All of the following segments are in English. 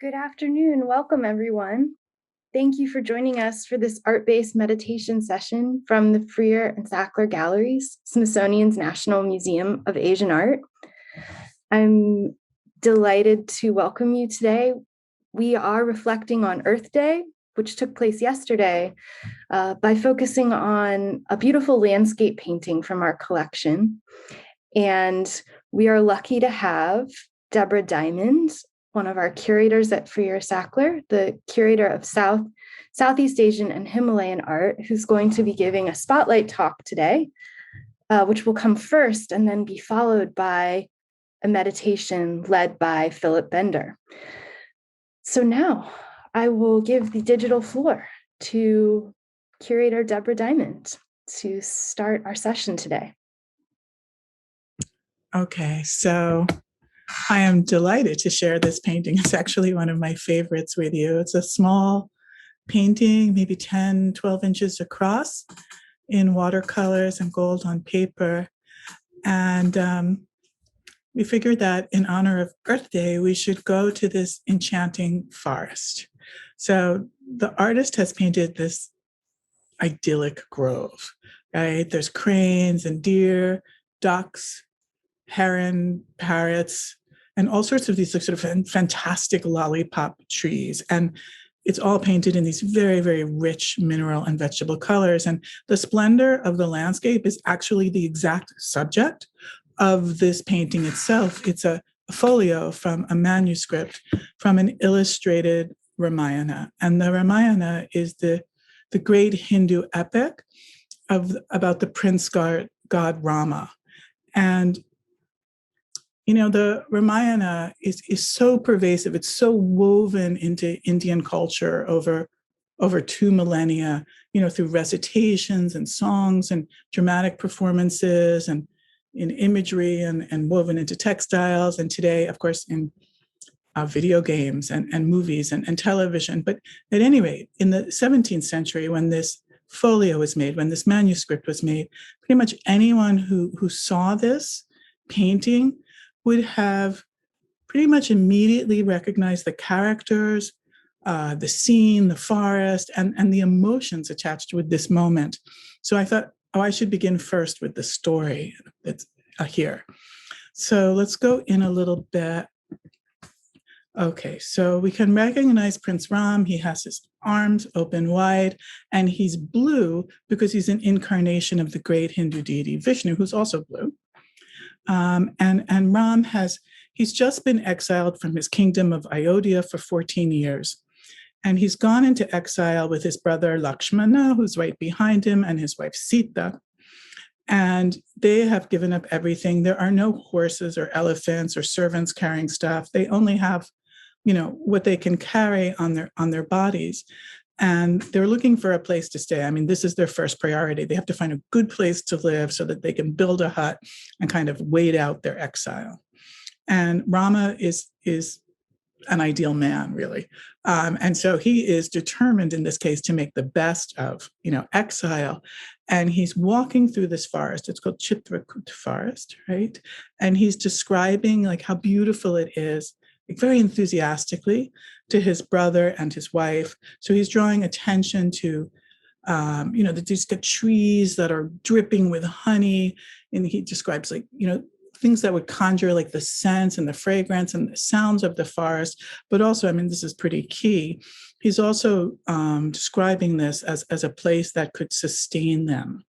Good afternoon. Welcome, everyone. Thank you for joining us for this art-based meditation session from the Freer and Sackler Galleries, Smithsonian's National Museum of Asian Art. I'm delighted to welcome you today. We are reflecting on Earth Day, which took place yesterday, by focusing on a beautiful landscape painting from our collection. And we are lucky to have Deborah Diamond, one of our curators at Freer Sackler, the curator of Southeast Asian and Himalayan art, who's going to be giving a spotlight talk today, which will come first and then be followed by a meditation led by Philip Bender. So now I will give the digital floor to curator Deborah Diamond to start our session today. Okay, so I am delighted to share this painting. It's actually one of my favorites with you. It's a small painting, maybe 10, 12 inches across, in watercolors and gold on paper. And we figured that in honor of Earth Day, we should go to this enchanting forest. So the artist has painted this idyllic grove, right? There's cranes and deer, ducks, heron, parrots, and all sorts of these sort of fantastic lollipop trees. And it's all painted in these very, very rich mineral and vegetable colors. And the splendor of the landscape is actually the exact subject of this painting itself. It's a folio from a manuscript from an illustrated Ramayana. And the Ramayana is the great Hindu epic about the prince god Rama. And you know, the Ramayana is so pervasive. It's so woven into Indian culture over 2 millennia, you know, through recitations and songs and dramatic performances and in imagery and woven into textiles. And today, of course, in video games and movies and television. But at any rate, in the 17th century, when this folio was made, when this manuscript was made, pretty much anyone who saw this painting would have pretty much immediately recognized the characters, the scene, the forest, and the emotions attached with this moment. So I thought, I should begin first with the story that's here. So let's go in a little bit. Okay, so we can recognize Prince Ram. He has his arms open wide, and he's blue because he's an incarnation of the great Hindu deity Vishnu, who's also blue. And Ram he's just been exiled from his kingdom of Ayodhya for 14 years. And he's gone into exile with his brother Lakshmana, who's right behind him, and his wife Sita. And they have given up everything. There are no horses or elephants or servants carrying stuff. They only have, you know, what they can carry on their bodies. And they're looking for a place to stay. I mean, this is their first priority. They have to find a good place to live so that they can build a hut and kind of wait out their exile. And Rama is an ideal man, really. And so he is determined in this case to make the best of, you know, exile. And he's walking through this forest. It's called Chitrakuta forest, right? And he's describing like how beautiful it is, like very enthusiastically, to his brother and his wife. So he's drawing attention to, you know, that these trees that are dripping with honey. And he describes like, you know, things that would conjure like the scents and the fragrance and the sounds of the forest. But also, I mean, this is pretty key. He's also describing this as a place that could sustain them.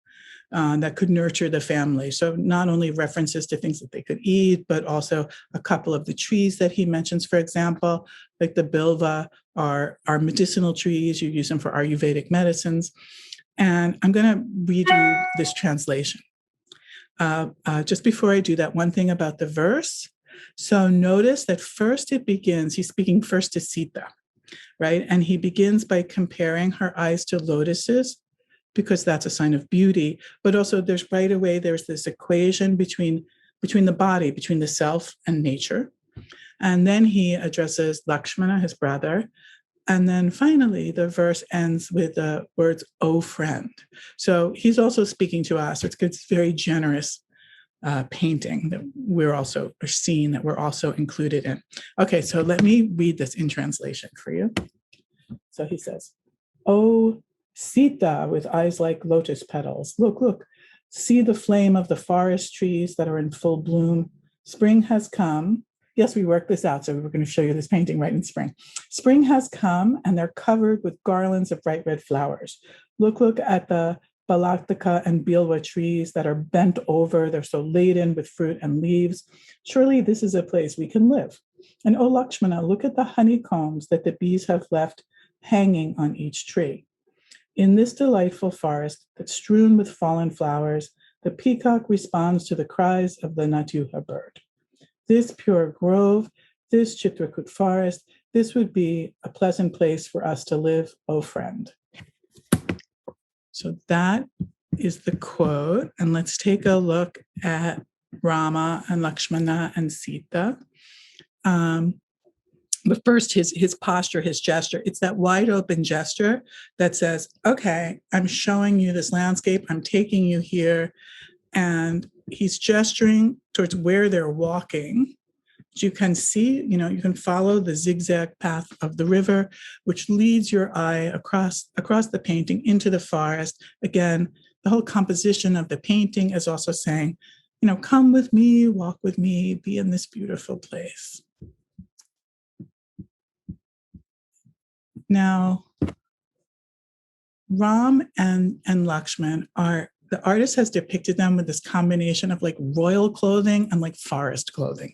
That could nurture the family. So not only references to things that they could eat, but also a couple of the trees that he mentions, for example, like the bilva are medicinal trees. You use them for Ayurvedic medicines. And I'm going to read you this translation. Just before I do that, one thing about the verse. So notice that first it begins, he's speaking first to Sita, right? And he begins by comparing her eyes to lotuses, because that's a sign of beauty. But also there's this equation between the body, between the self and nature. And then he addresses Lakshmana, his brother. And then finally, the verse ends with the words, "O friend." So he's also speaking to us. It's very generous painting that we're also seeing, that we're also included in. Okay, so let me read this in translation for you. So he says, "Oh, Sita with eyes like lotus petals, look, look, see the flame of the forest trees that are in full bloom. Spring has come." Yes, we worked this out, so we were going to show you this painting right in spring. "Spring has come, and they're covered with garlands of bright red flowers. Look, look at the Balactica and Bilwa trees that are bent over. They're so laden with fruit and leaves. Surely this is a place we can live. And oh, Lakshmana, look at the honeycombs that the bees have left hanging on each tree. In this delightful forest that's strewn with fallen flowers, the peacock responds to the cries of the Natuha bird. This pure grove, this Chitrakuta forest, this would be a pleasant place for us to live, oh friend." So that is the quote. And let's take a look at Brahma and Lakshmana and Sita. But first, his posture, his gesture, it's that wide open gesture that says, okay, I'm showing you this landscape, I'm taking you here. And he's gesturing towards where they're walking. You can see, you can follow the zigzag path of the river, which leads your eye across the painting into the forest. Again, the whole composition of the painting is also saying, come with me, walk with me, be in this beautiful place. Now, Ram and Lakshman the artist has depicted them with this combination of like royal clothing and like forest clothing.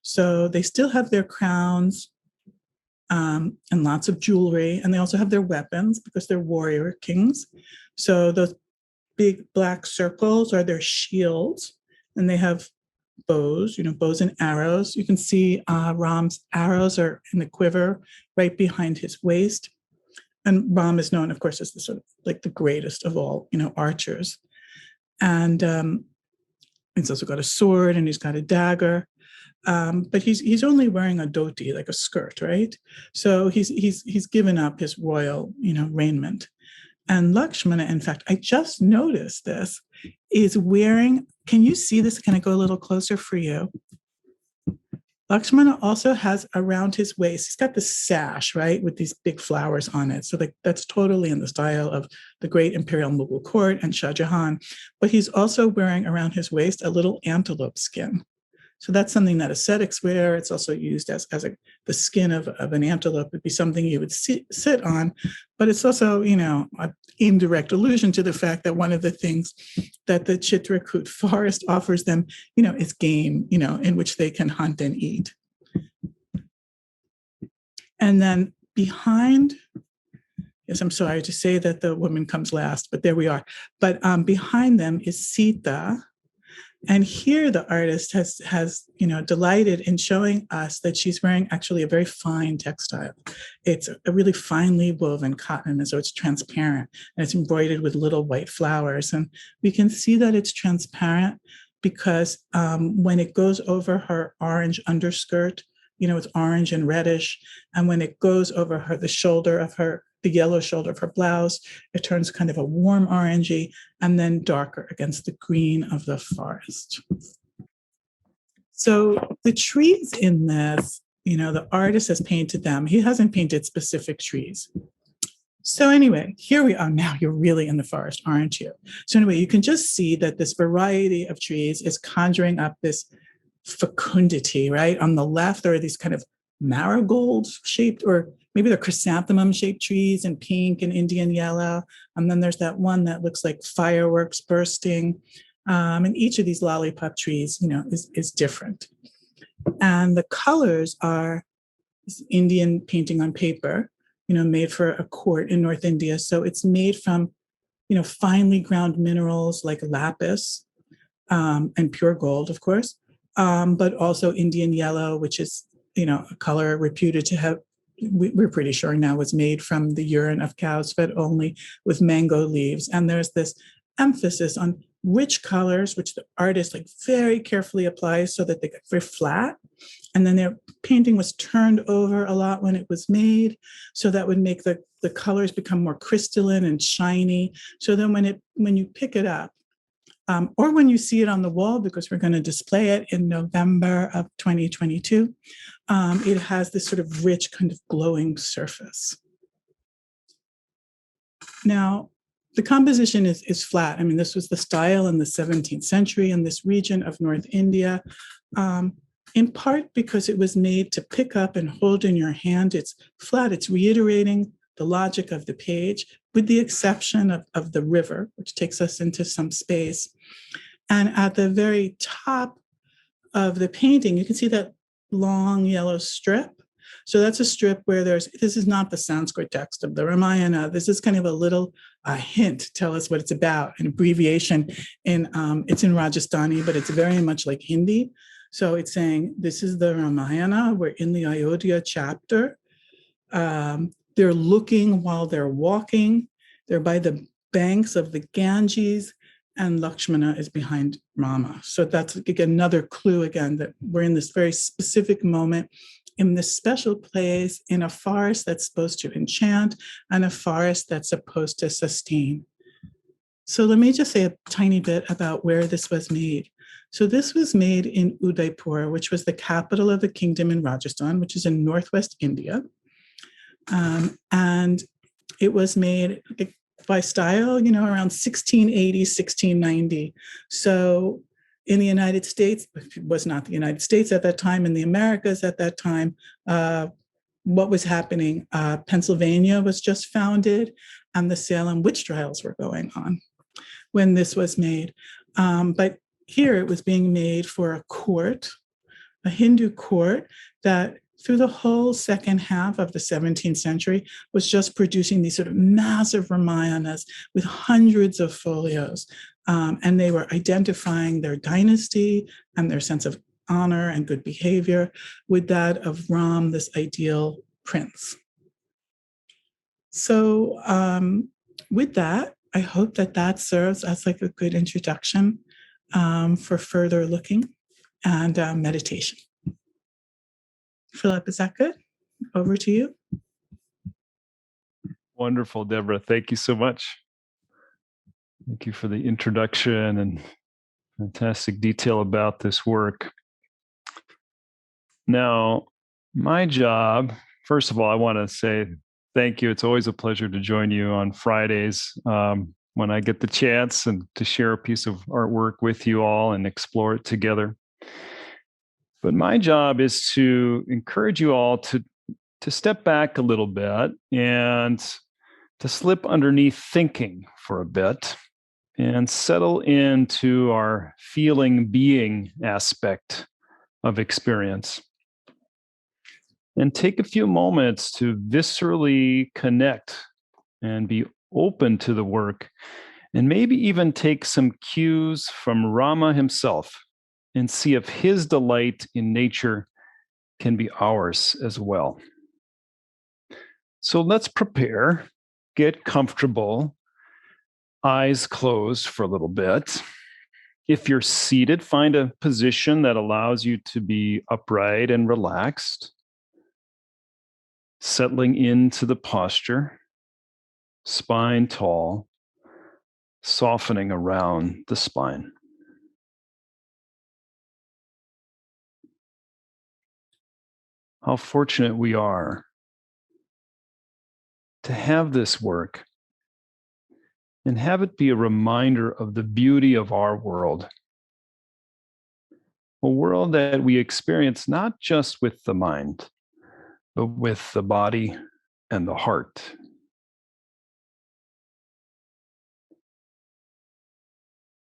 So they still have their crowns and lots of jewelry, and they also have their weapons because they're warrior kings. So those big black circles are their shields, and they have bows, bows and arrows. You can see Ram's arrows are in the quiver right behind his waist. And Ram is known, of course, as the sort of like the greatest of all, archers. And he's also got a sword and he's got a dagger. But he's only wearing a dhoti, like a skirt, right? So he's given up his royal, raiment. And Lakshmana, in fact, I just noticed this, is wearing, can you see this? Can I go a little closer for you? Lakshmana also has around his waist, he's got the sash, right, with these big flowers on it. So that's totally in the style of the great imperial Mughal court and Shah Jahan. But he's also wearing around his waist a little antelope skin. So that's something that ascetics wear. It's also used as the skin of an antelope would be something you would sit on. But it's also, an indirect allusion to the fact that one of the things that the Chitrakuta forest offers them, is game, in which they can hunt and eat. And then behind, yes, I'm sorry to say that the woman comes last, but there we are. But behind them is Sita. And here the artist has delighted in showing us that she's wearing actually a very fine textile. It's a really finely woven cotton, and so it's transparent, and it's embroidered with little white flowers. And we can see that it's transparent because when it goes over her orange underskirt, it's orange and reddish. And when it goes over the shoulder of the yellow shoulder of her blouse, it turns kind of a warm orangey and then darker against the green of the forest. So the trees in this, the artist has painted them. He hasn't painted specific trees. So anyway, here we are now. You're really in the forest, aren't you? So anyway, you can just see that this variety of trees is conjuring up this fecundity, right? On the left, there are these kind of marigold-shaped, or maybe they're chrysanthemum-shaped trees in pink and Indian yellow. And then there's that one that looks like fireworks bursting. And each of these lollipop trees, is different. And the colors are this Indian painting on paper, made for a court in North India. So it's made from, finely ground minerals like lapis and pure gold, of course, but also Indian yellow, which is, a color reputed to have, we're pretty sure now, was made from the urine of cows fed only with mango leaves. And there's this emphasis on rich colors, which the artist very carefully applies so that they get very flat. And then their painting was turned over a lot when it was made. So that would make the colors become more crystalline and shiny. So then when you pick it up, or when you see it on the wall, because we're going to display it in November of 2022, it has this sort of rich kind of glowing surface. Now, the composition is flat. I mean, this was the style in the 17th century in this region of North India, in part because it was made to pick up and hold in your hand. It's flat. It's reiterating the logic of the page, with the exception of the river, which takes us into some space. And at the very top of the painting, you can see that long yellow strip. So that's a strip where this is not the Sanskrit text of the Ramayana. This is kind of a little hint to tell us what it's about, an abbreviation. It's in Rajasthani, but it's very much like Hindi. So it's saying, this is the Ramayana. We're in the Ayodhya chapter. They're looking while they're walking. They're by the banks of the Ganges, and Lakshmana is behind Brahma. So that's again, another clue again that we're in this very specific moment, in this special place, in a forest that's supposed to enchant and a forest that's supposed to sustain. So let me just say a tiny bit about where this was made. So this was made in Udaipur, which was the capital of the kingdom in Rajasthan, which is in northwest India. And it was made by style, around 1680, 1690. So in the United States, it was not the United States at that time, in the Americas at that time, what was happening? Pennsylvania was just founded, and the Salem witch trials were going on when this was made. But here it was being made for a court, a Hindu court that through the whole second half of the 17th century was just producing these sort of massive Ramayanas with hundreds of folios. And they were identifying their dynasty and their sense of honor and good behavior with that of Ram, this ideal prince. So with that, I hope that serves as like a good introduction for further looking and meditation. Philip, is that good? Over to you. Wonderful, Deborah. Thank you so much. Thank you for the introduction and fantastic detail about this work. Now, my job, first of all, I want to say thank you. It's always a pleasure to join you on Fridays when I get the chance and to share a piece of artwork with you all and explore it together. But my job is to encourage you all to step back a little bit and to slip underneath thinking for a bit and settle into our feeling being aspect of experience. And take a few moments to viscerally connect and be open to the work, and maybe even take some cues from Rama himself and see if his delight in nature can be ours as well. So let's prepare, get comfortable, eyes closed for a little bit. If you're seated, find a position that allows you to be upright and relaxed, settling into the posture, spine tall, softening around the spine. How fortunate we are to have this work and have it be a reminder of the beauty of our world. A world that we experience not just with the mind, but with the body and the heart.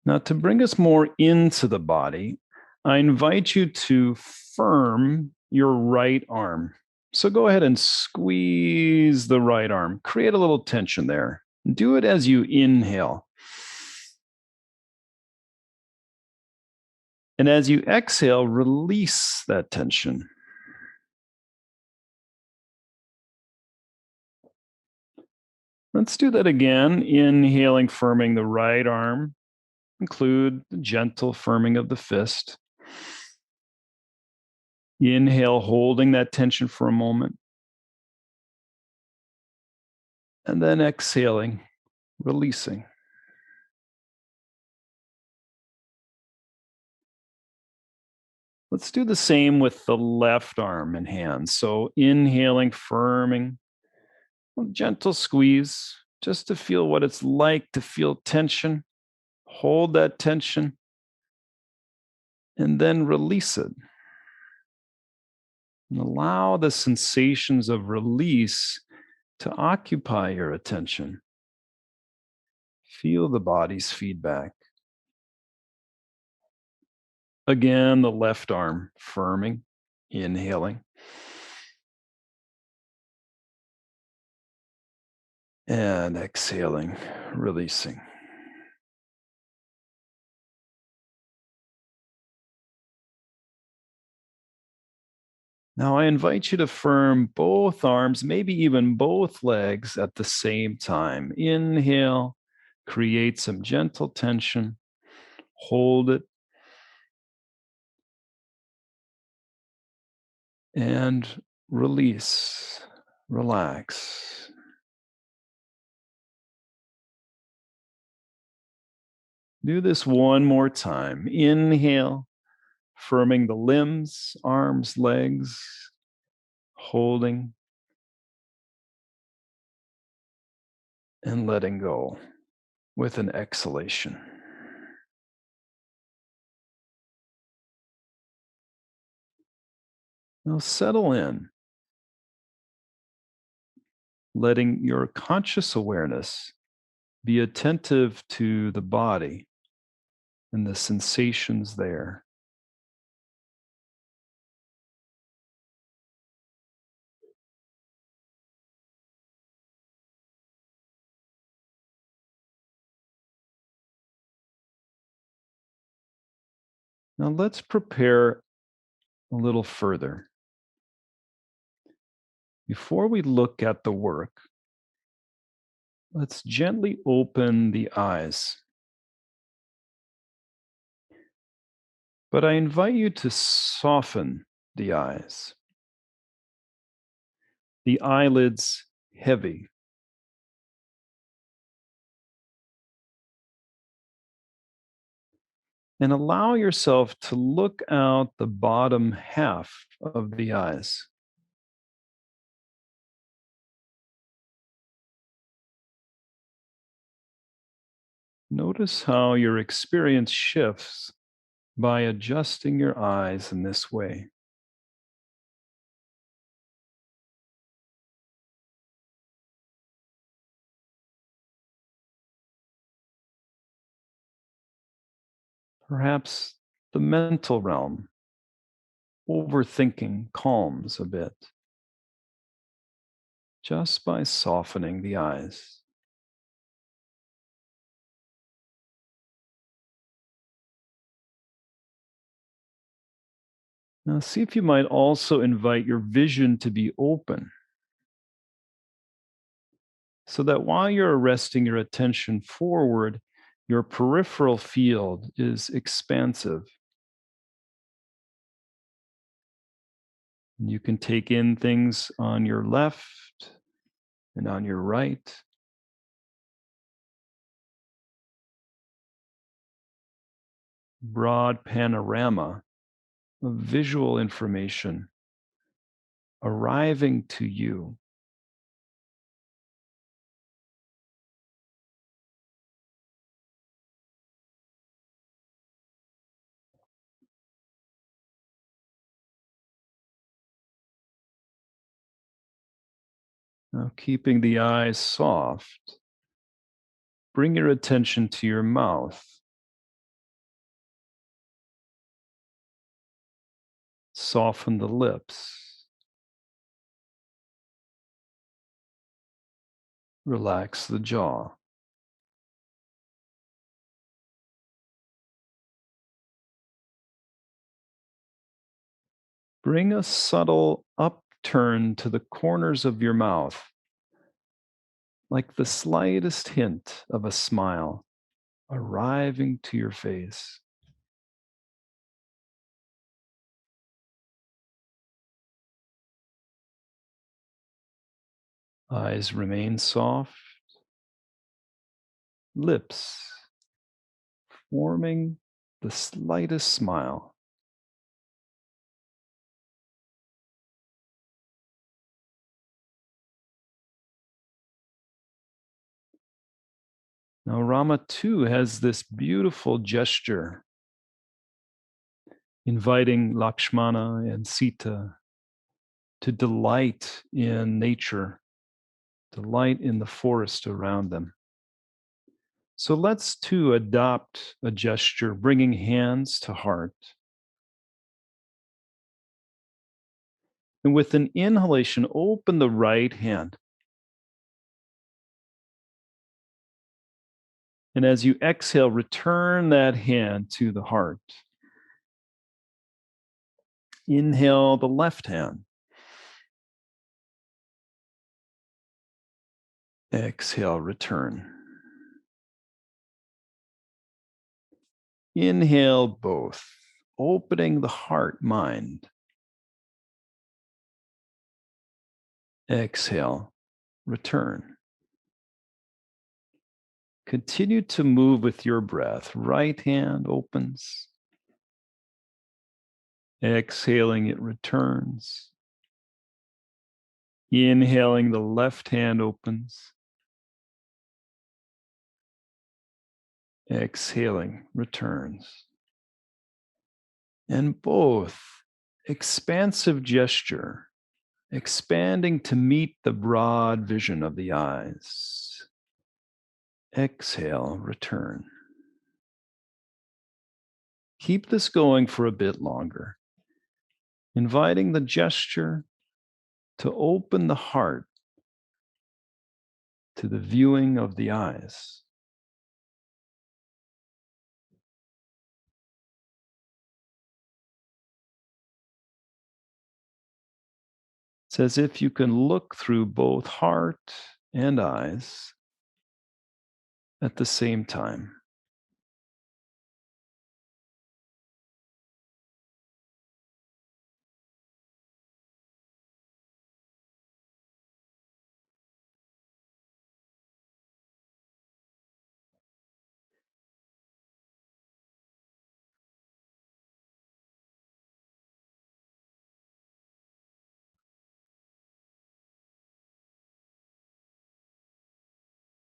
Now, to bring us more into the body, I invite you to firm your right arm. So go ahead and squeeze the right arm. Create a little tension there. Do it as you inhale. And as you exhale, release that tension. Let's do that again. Inhaling, firming the right arm. Include the gentle firming of the fist. Inhale, holding that tension for a moment. And then exhaling, releasing. Let's do the same with the left arm and hand. So inhaling, firming, a gentle squeeze, just to feel what it's like to feel tension. Hold that tension and then release it. And allow the sensations of release to occupy your attention. Feel the body's feedback. Again, the left arm firming, inhaling. And exhaling, releasing. Now I invite you to firm both arms, maybe even both legs at the same time. Inhale, create some gentle tension, hold it, and release, relax. Do this one more time. Inhale, firming the limbs, arms, legs, holding, and letting go with an exhalation. Now settle in, letting your conscious awareness be attentive to the body and the sensations there. Now let's prepare a little further. Before we look at the work, let's gently open the eyes. But I invite you to soften the eyes. The eyelids heavy. And allow yourself to look out the bottom half of the eyes. Notice how your experience shifts by adjusting your eyes in this way. Perhaps the mental realm, overthinking, calms a bit just by softening the eyes. Now, see if you might also invite your vision to be open so that while you're arresting your attention forward, your peripheral field is expansive. You can take in things on your left and on your right. Broad panorama of visual information arriving to you. Now, keeping the eyes soft, bring your attention to your mouth. Soften the lips. Relax the jaw. Bring a subtle upturn to the corners of your mouth, like the slightest hint of a smile arriving to your face. Eyes remain soft. Lips forming the slightest smile. Now, Rama too has this beautiful gesture, inviting Lakshmana and Sita to delight in nature, delight in the forest around them. So let's too adopt a gesture, bringing hands to heart. And with an inhalation, open the right hand. And as you exhale, return that hand to the heart. Inhale the left hand. Exhale, return. Inhale both, opening the heart, mind. Exhale, return. Continue to move with your breath. Right hand opens. Exhaling, it returns. Inhaling, the left hand opens. Exhaling, returns. And both expansive gesture, expanding to meet the broad vision of the eyes. Exhale, return. Keep this going for a bit longer, inviting the gesture to open the heart to the viewing of the eyes. It's as if you can look through both heart and eyes at the same time.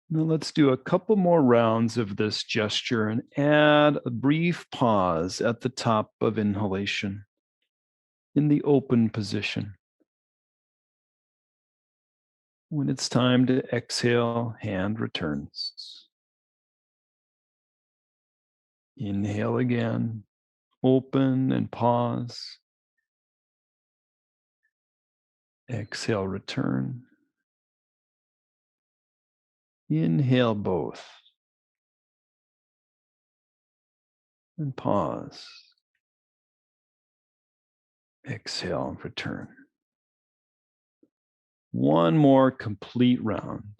Now let's do a couple more rounds of this gesture and add a brief pause at the top of inhalation in the open position. When it's time to exhale, hand returns. Inhale again, open and pause. Exhale, return. Inhale both. And pause. Exhale, return. One more complete round.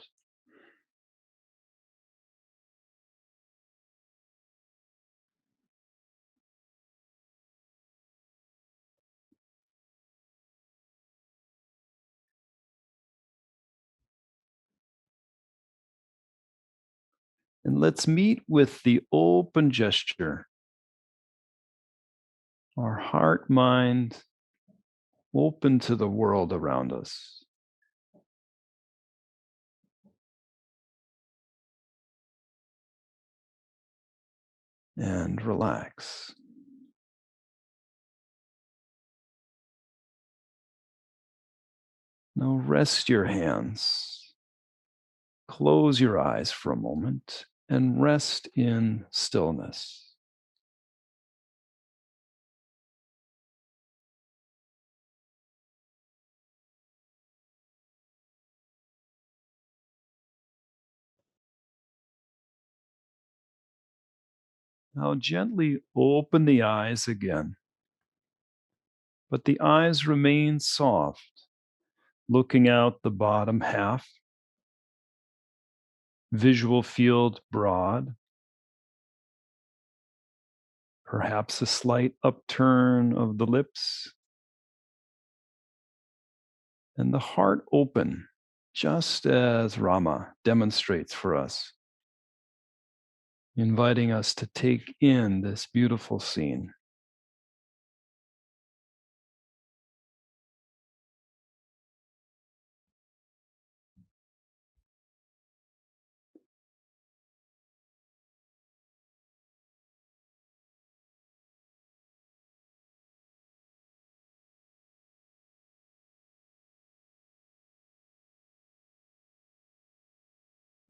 And let's meet with the open gesture. Our heart, mind, open to the world around us. And relax. Now rest your hands. Close your eyes for a moment and rest in stillness. Now gently open the eyes again, but the eyes remain soft, looking out the bottom half, visual field broad, perhaps a slight upturn of the lips, and the heart open, just as Rama demonstrates for us, inviting us to take in this beautiful scene.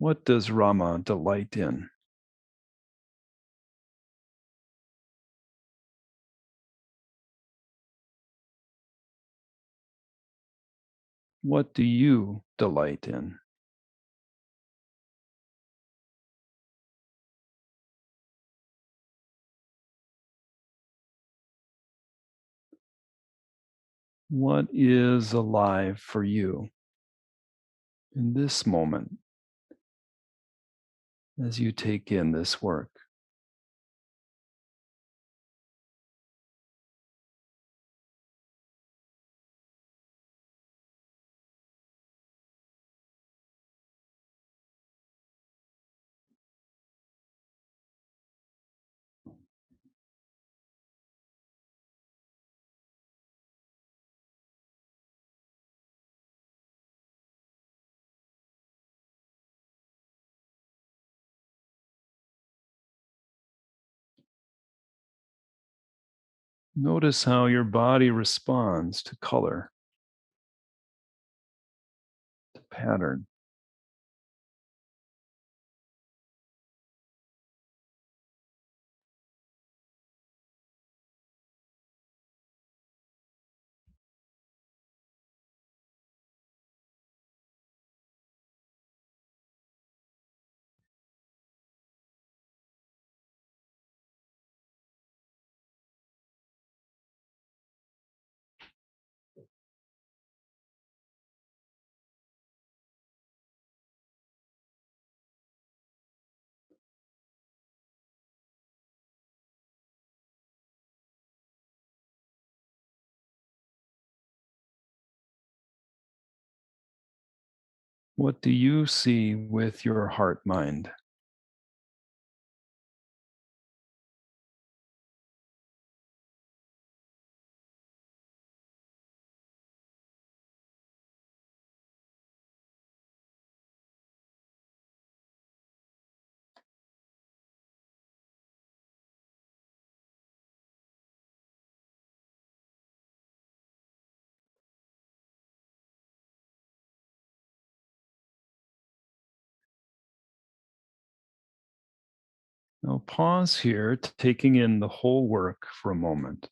What does Rama delight in? What do you delight in? What is alive for you in this moment as you take in this work? Notice how your body responds to color, to pattern. What do you see with your heart mind? Now pause here, taking in the whole work for a moment.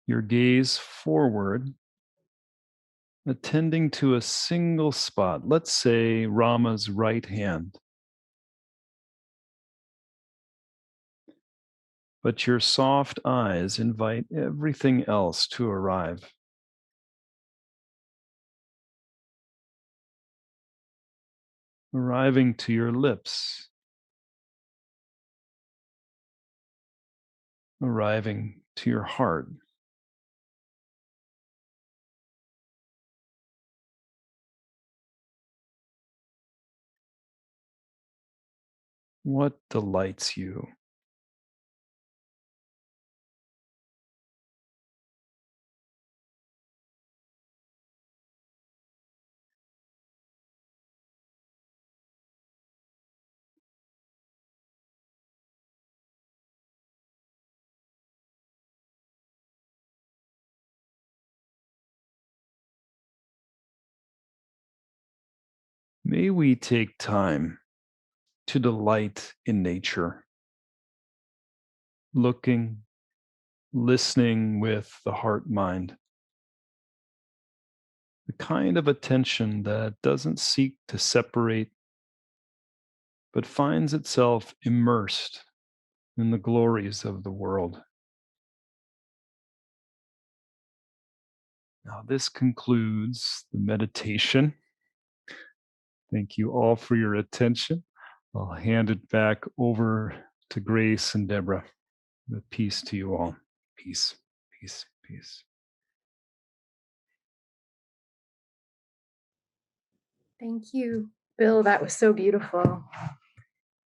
Your gaze forward, attending to a single spot, let's say Rama's right hand. But your soft eyes invite everything else to arrive. Arriving to your lips, arriving to your heart. What delights you? May we take time to delight in nature, looking, listening with the heart mind. The kind of attention that doesn't seek to separate, but finds itself immersed in the glories of the world. Now, this concludes the meditation. Thank you all for your attention. I'll hand it back over to Grace and Deborah. With peace to you all. Peace, peace, peace. Thank you, Bill. That was so beautiful.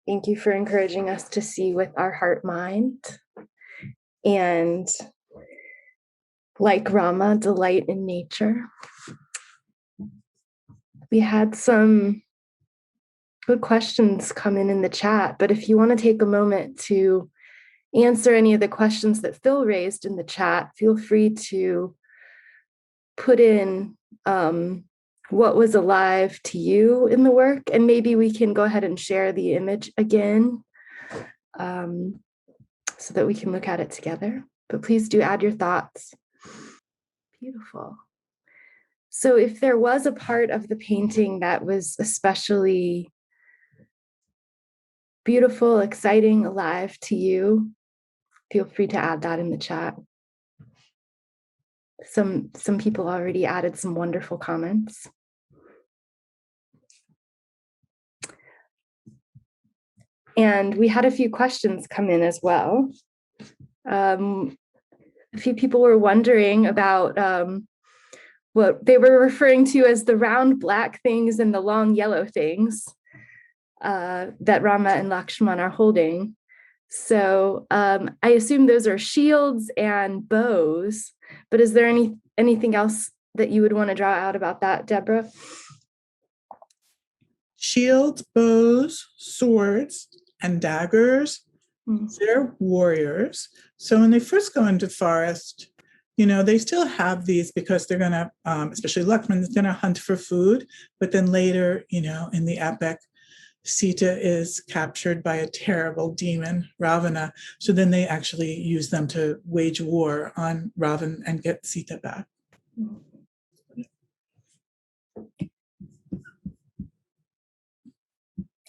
Thank you for encouraging us to see with our heart mind and, like Rama, delight in nature. We had some good questions come in the chat, but if you want to take a moment to answer any of the questions that Phil raised in the chat, feel free to put in what was alive to you in the work, and maybe we can go ahead and share the image again so that we can look at it together. But please do add your thoughts. Beautiful. So if there was a part of the painting that was especially beautiful, exciting, alive to you, feel free to add that in the chat. Some people already added some wonderful comments. And we had a few questions come in as well. A few people were wondering about what they were referring to as the round black things and the long yellow things that Rama and Lakshmana are holding. So I assume those are shields and bows, but is there anything else that you would want to draw out about that, Deborah? Shields, bows, swords, and daggers. They're warriors. So when they first go into forest, they still have these because they're going to, especially Lakshmana, is going to hunt for food. But then later, in the epic, Sita is captured by a terrible demon, Ravana. So then they actually use them to wage war on Ravana and get Sita back.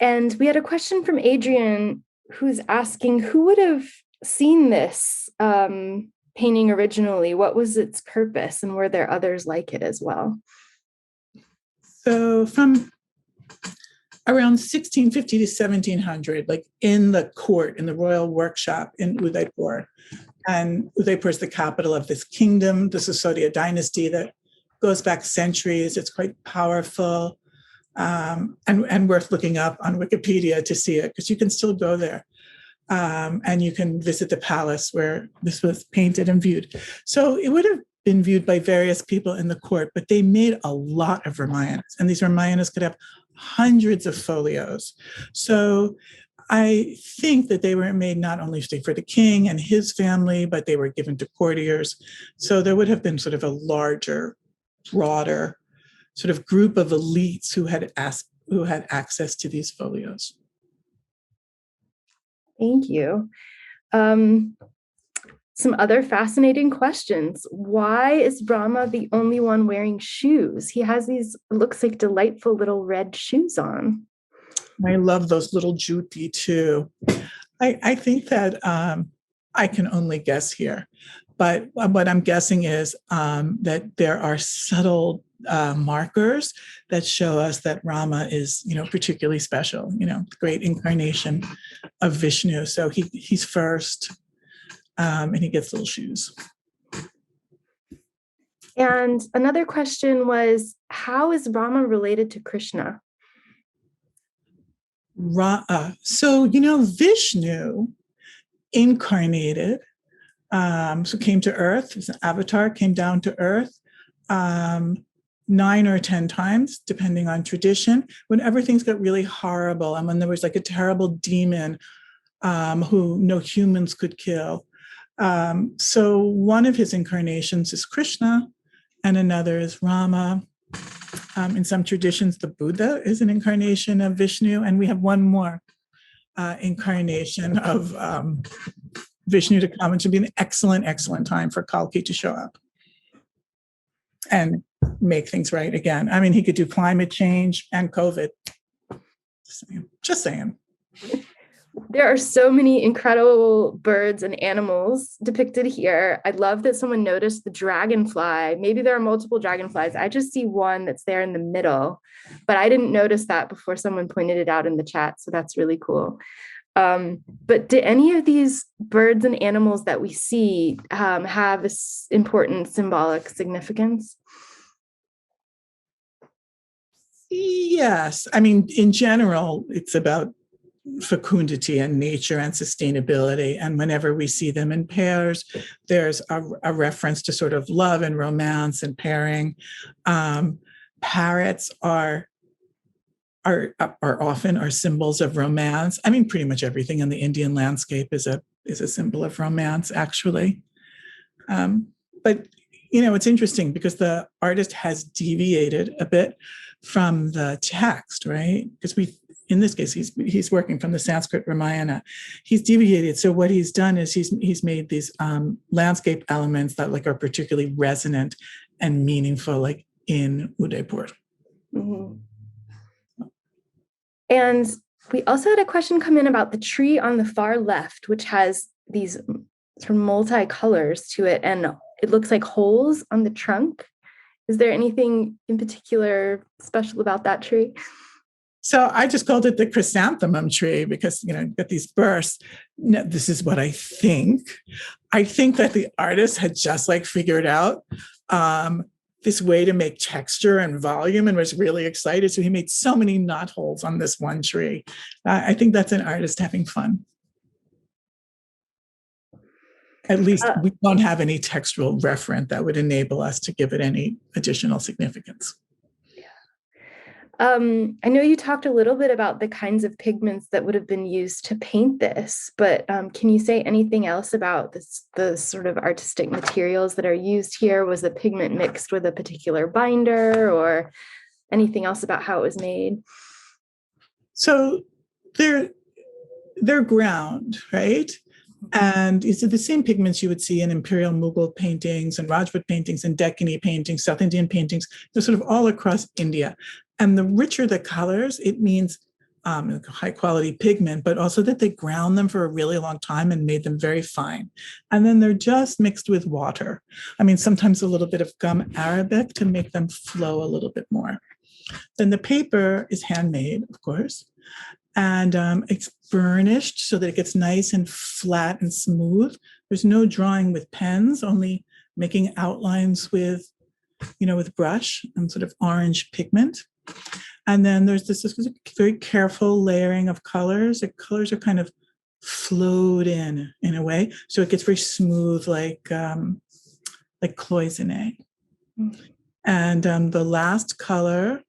And we had a question from Adrian, who's asking, who would have seen this painting originally? What was its purpose? And were there others like it as well? So from around 1650 to 1700, like in the court, in the royal workshop in Udaipur. And Udaipur is the capital of this kingdom, the Sisodia dynasty that goes back centuries. It's quite powerful and worth looking up on Wikipedia to see it, because you can still go there. And you can visit the palace where this was painted and viewed. So it would have been viewed by various people in the court, but they made a lot of Ramayanas, and these Ramayanas could have hundreds of folios. So I think that they were made not only for the king and his family, but they were given to courtiers. So there would have been sort of a larger, broader sort of group of elites who had access to these folios. Thank you. Some other fascinating questions. Why is Brahma the only one wearing shoes? He has these, looks like, delightful little red shoes on. I love those little juti too. I think that I can only guess here, but what I'm guessing is that there are subtle markers that show us that Rama is, particularly special, the great incarnation of Vishnu. So he's first, and he gets little shoes. And another question was, how is Rama related to Krishna? So, Vishnu incarnated, so came to Earth, was an avatar, came down to Earth 9 or 10 times, depending on tradition, when everything's got really horrible and when there was like a terrible demon who no humans could kill. So one of his incarnations is Krishna, and another is Rama. In some traditions, the Buddha is an incarnation of Vishnu, and we have one more incarnation of Vishnu to come. It should be an excellent, excellent time for Kalki to show up and make things right again. I mean, he could do climate change and COVID. Just saying. There are so many incredible birds and animals depicted here. I love that someone noticed the dragonfly. Maybe there are multiple dragonflies. I just see one that's there in the middle, but I didn't notice that before someone pointed it out in the chat. So that's really cool. But do any of these birds and animals that we see have this important symbolic significance? Yes. I mean, in general, it's about fecundity and nature and sustainability. And whenever we see them in pairs, there's a reference to sort of love and romance and pairing. Parrots are often symbols of romance. I mean, pretty much everything in the Indian landscape is a symbol of romance, actually. But it's interesting because the artist has deviated a bit from the text, right? Because in this case, he's working from the Sanskrit Ramayana. He's deviated. So what he's done is he's made these landscape elements that like are particularly resonant and meaningful, like in Udaipur. Mm-hmm. And we also had a question come in about the tree on the far left, which has these sort of multi-colors to it, and it looks like holes on the trunk. Is there anything in particular special about that tree? So I just called it the chrysanthemum tree because, you get these bursts. No, this is what I think. I think that the artist had just like figured out this way to make texture and volume and was really excited. So he made so many knot holes on this one tree. I think that's an artist having fun. At least we don't have any textual referent that would enable us to give it any additional significance. I know you talked a little bit about the kinds of pigments that would have been used to paint this, but can you say anything else about the sort of artistic materials that are used here? Was the pigment mixed with a particular binder or anything else about how it was made? So they're ground, right? And these are the same pigments you would see in Imperial Mughal paintings and Rajput paintings and Deccani paintings, South Indian paintings. They're sort of all across India. And the richer the colors, it means high quality pigment, but also that they ground them for a really long time and made them very fine. And then they're just mixed with water. I mean, sometimes a little bit of gum arabic to make them flow a little bit more. Then the paper is handmade, of course. And it's burnished so that it gets nice and flat and smooth. There's no drawing with pens, only making outlines with brush and sort of orange pigment. And then there's this very careful layering of colors. The colors are kind of flowed in a way, so it gets very smooth, like cloisonné. And the last color.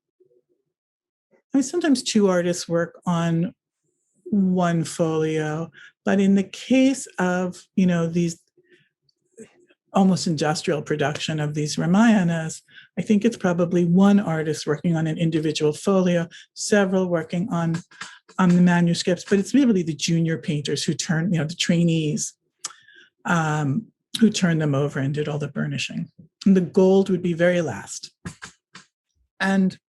I mean, sometimes two artists work on one folio, but in the case of, these almost industrial production of these Ramayanas, I think it's probably one artist working on an individual folio, several working on the manuscripts, but it's really the junior painters who turn, the trainees who turned them over and did all the burnishing. And the gold would be very last. And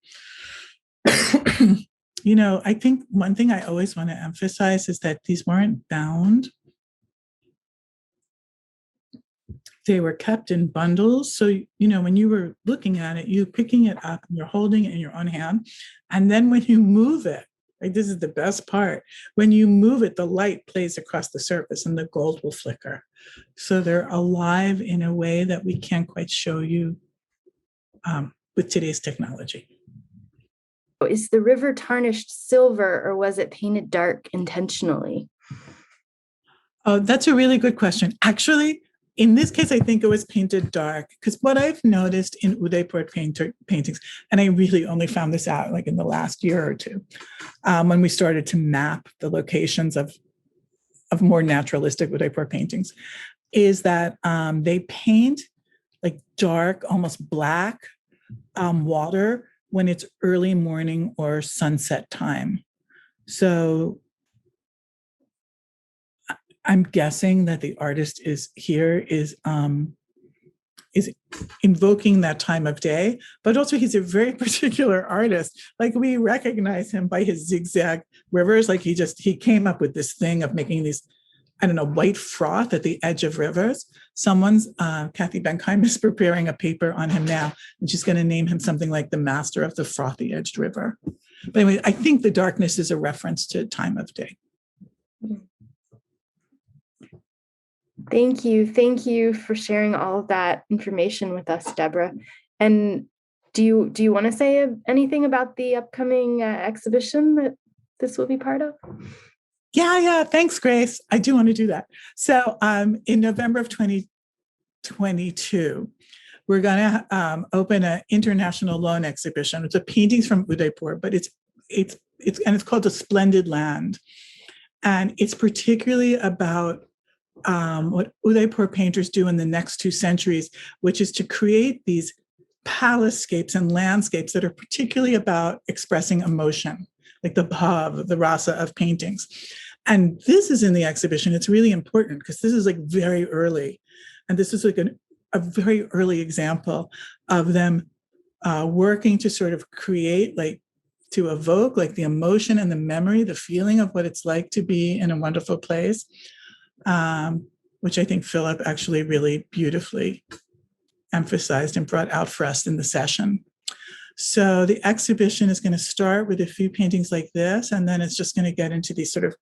I think one thing I always want to emphasize is that these weren't bound. They were kept in bundles. So, when you were looking at it, you're picking it up and you're holding it in your own hand. And then when you move it, like this is the best part, when you move it, the light plays across the surface and the gold will flicker. So they're alive in a way that we can't quite show you with today's technology. Is the river tarnished silver or was it painted dark intentionally? Oh, that's a really good question. Actually, in this case, I think it was painted dark because what I've noticed in Udaipur paintings, and I really only found this out like in the last year or two, when we started to map the locations of more naturalistic Udaipur paintings, is that they paint like dark, almost black water when it's early morning or sunset time. So I'm guessing that the artist is invoking that time of day, but also he's a very particular artist. Like we recognize him by his zigzag rivers. Like he came up with this thing of making these, white froth at the edge of rivers. Someone's, Kathy Benkheim is preparing a paper on him now, and she's going to name him something like the master of the frothy edged river. But anyway, I think the darkness is a reference to time of day. Thank you. Thank you for sharing all of that information with us, Deborah. And do you want to say anything about the upcoming exhibition that this will be part of? Yeah. Thanks, Grace. I do want to do that. So in November of 2022, we're going to open an international loan exhibition. It's a paintings from Udaipur, but it's called The Splendid Land. And it's particularly about what Udaipur painters do in the next 2 centuries, which is to create these palace-scapes and landscapes that are particularly about expressing emotion, like the bhav, the rasa of paintings. And this is in the exhibition. It's really important because this is like very early. And this is like a very early example of them working to sort of create, like, to evoke like the emotion and the memory, the feeling of what it's like to be in a wonderful place, which I think Philip actually really beautifully emphasized and brought out for us in the session. So the exhibition is going to start with a few paintings like this, and then it's just going to get into these sort of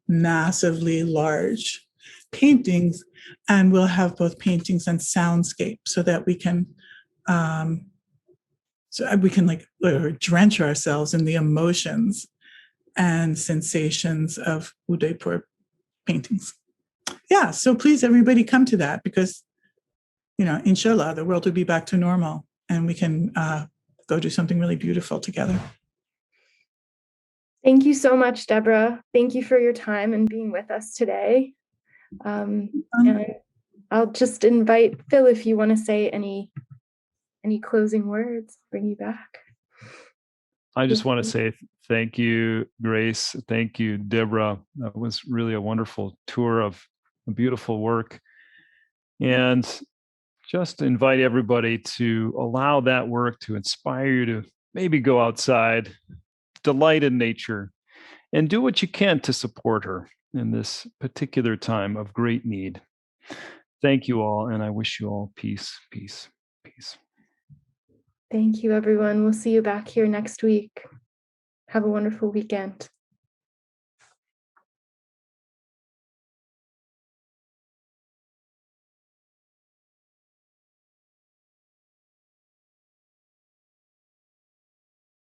massively large paintings, and we'll have both paintings and soundscape so that we can like drench ourselves in the emotions and sensations of Udaipur paintings. Yeah, so please, everybody, come to that because, inshallah, the world will be back to normal and we can go do something really beautiful together. Thank you so much, Deborah. Thank you for your time and being with us today. And I'll just invite Phil if you want to say any closing words, bring you back. I just want to say thank you, Grace. Thank you, Deborah. That was really a wonderful tour of a beautiful work. And just invite everybody to allow that work to inspire you to maybe go outside, delight in nature, and do what you can to support her in this particular time of great need. Thank you all, and I wish you all peace, peace, peace. Thank you, everyone. We'll see you back here next week. Have a wonderful weekend.